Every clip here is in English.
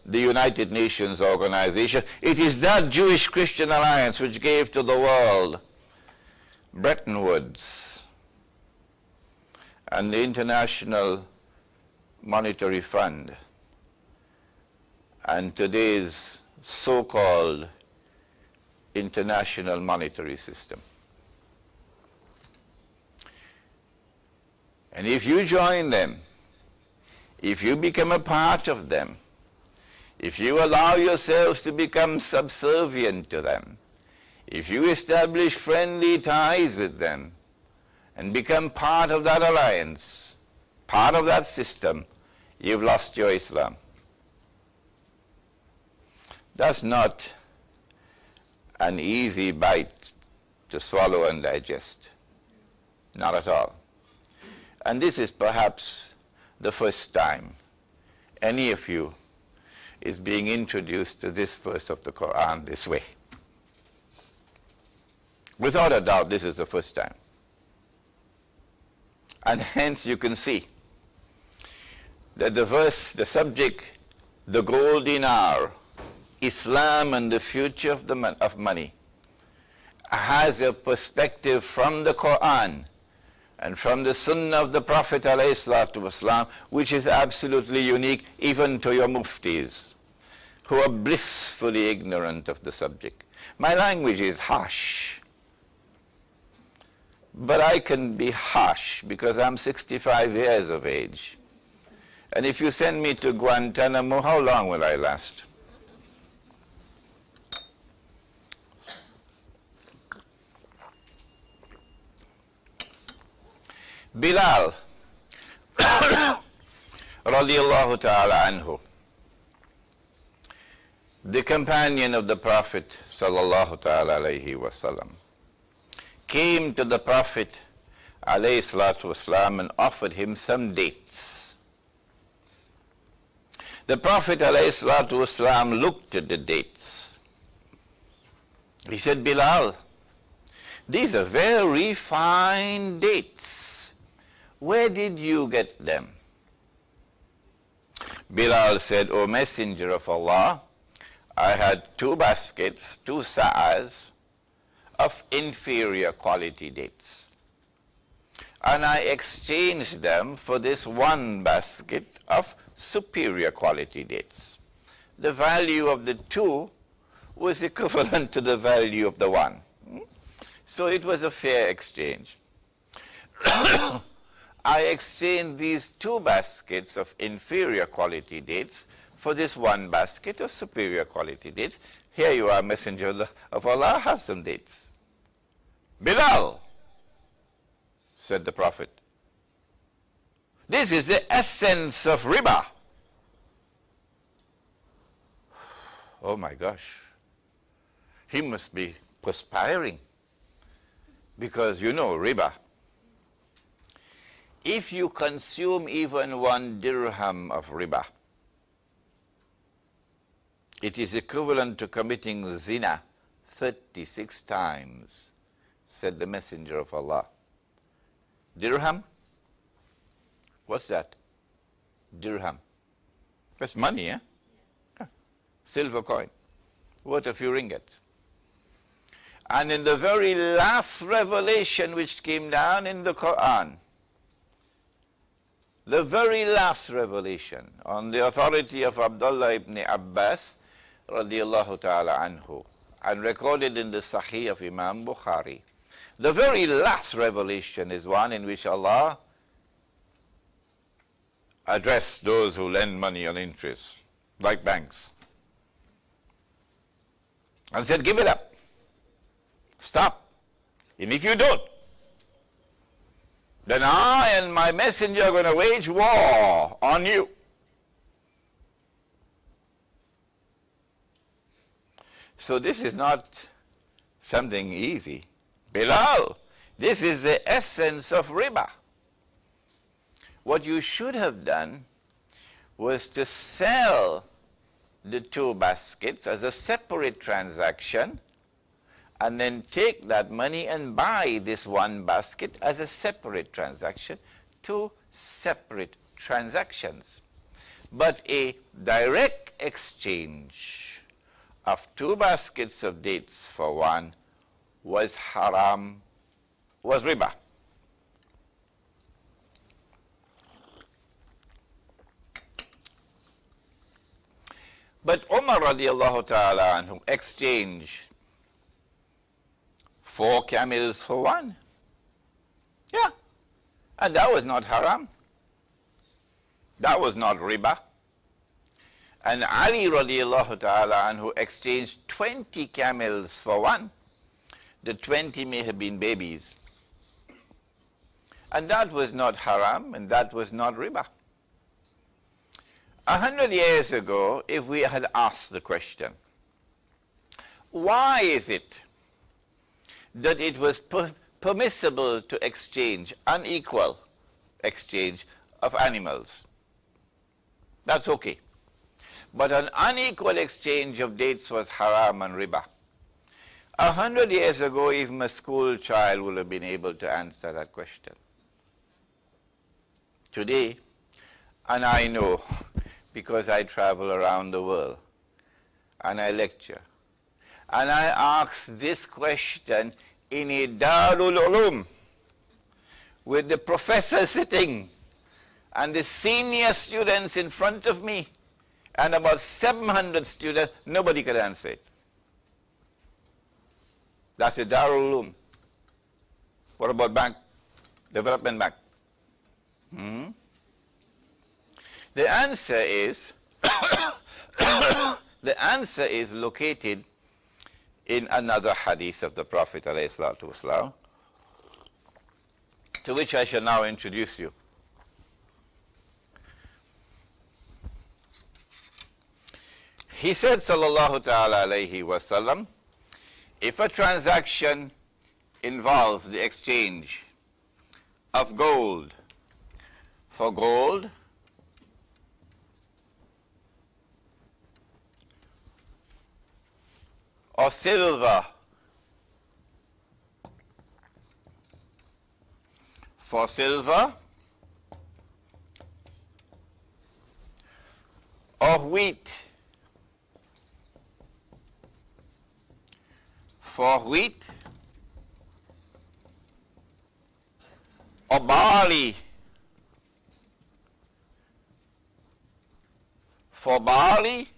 the United Nations organization. It is that Jewish-Christian alliance which gave to the world Bretton Woods and the International Monetary Fund and today's so-called international monetary system. And if you join them, if you become a part of them, if you allow yourselves to become subservient to them, if you establish friendly ties with them and become part of that alliance, part of that system, you've lost your Islam. That's not an easy bite to swallow and digest. Not at all. And this is perhaps the first time any of you is being introduced to this verse of the Quran this way. Without a doubt, this is the first time. And hence you can see that the verse, the subject, the gold dinar, Islam and the future of money, has a perspective from the Quran and from the Sunnah of the Prophet ﷺ, which is absolutely unique even to your muftis, who are blissfully ignorant of the subject. My language is harsh, but I can be harsh because I'm 65 years of age. And if you send me to Guantanamo, how long will I last? Bilal radiallahu ta'ala anhu, the companion of the Prophet sallallahu ta'ala alayhi wasallam, came to the Prophet alayhi salatu wasalam and offered him some dates. The Prophet alayhi salatu wasalam looked at the dates. He said, Bilal, these are very fine dates. Where did you get them? Bilal said, O Messenger of Allah, I had 2 baskets, 2 sa'as of inferior quality dates. And I exchanged them for this 1 basket of superior quality dates. The value of the 2 was equivalent to the value of the 1. So it was a fair exchange. I exchanged these 2 baskets of inferior quality dates for this 1 basket of superior quality dates. Here you are, Messenger of Allah, have some dates. Bilal, said the Prophet, this is the essence of riba. Oh my gosh, he must be perspiring, because you know riba. If you consume even 1 dirham of riba, it is equivalent to committing zina 36 times, said the Messenger of Allah. Dirham? What's that? Dirham. That's money, eh? Silver coin, worth a few ringgits. And in the very last revelation which came down in the Quran, the very last revelation, on the authority of Abdullah ibn Abbas radiallahu ta'ala anhu, and recorded in the Sahih of Imam Bukhari, the very last revelation is one in which Allah addressed those who lend money on interest, like banks, and said, give it up, stop, and if you don't, then I and my messenger are going to wage war on you. So this is not something easy. Bilal, this is the essence of riba. What you should have done was to sell the 2 baskets as a separate transaction, and then take that money and buy this 1 basket as a separate transaction, 2 separate transactions. But a direct exchange of 2 baskets of dates for one was haram, was riba. But Umar radiallahu ta'ala anhu exchanged 4 camels for one. Yeah. And that was not haram. That was not riba. And Ali radiallahu ta'ala anhu exchanged 20 camels for one. The 20 may have been babies. And that was not haram, and that was not riba. 100 years ago, if we had asked the question, why is it that it was permissible to exchange, unequal exchange of animals? That's okay. But an unequal exchange of dates was haram and riba. 100 years ago, even a school child would have been able to answer that question. Today, and I know, because I travel around the world and I lecture, and I ask this question in a Darul Ulum with the professor sitting and the senior students in front of me and about 700 students, nobody could answer it. That's a Darul Ulum. What about bank? Development bank? The answer is the answer is located in another hadith of the Prophet ﷺ, to which I shall now introduce you. He said, sallallahu ta'ala alayhi wa sallam, if a transaction involves the exchange of gold for gold, or silver for silver, or wheat for wheat, or barley for barley,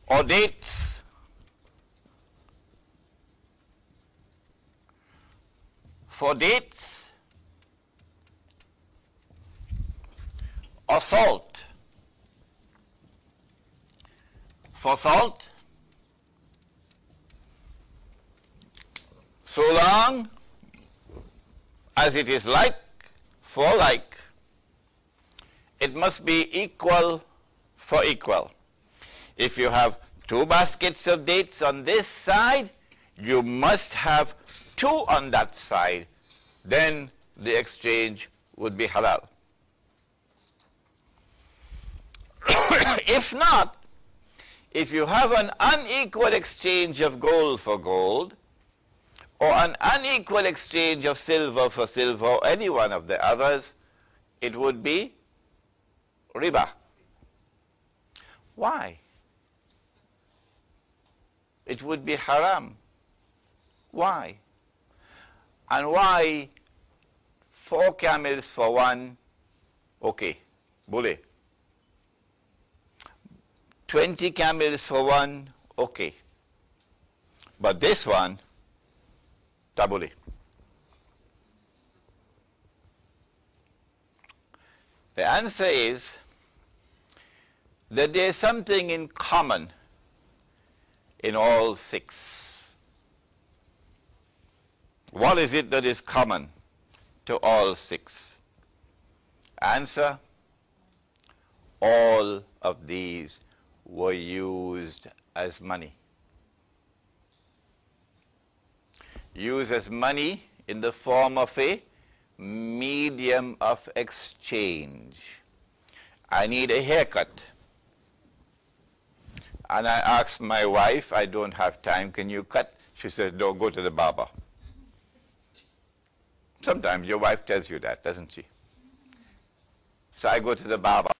or dates for dates, or salt for salt, so long as it is like for like, it must be equal for equal. If you have 2 baskets of dates on this side, you must have 2 on that side. Then the exchange would be halal. If not, if you have an unequal exchange of gold for gold, or an unequal exchange of silver for silver, or any one of the others, it would be riba. Why? It would be haram. Why? And why 4 camels for one, okay, bule. 20 camels for one, okay. But this one, tabule. The answer is that there is something in common in all 6. What is it that is common to all 6? Answer: all of these were used as money. Used as money in the form of a medium of exchange. I need a haircut. And I asked my wife, I don't have time, can you cut? She says, no, go to the barber. Sometimes your wife tells you that, doesn't she? So I go to the barber.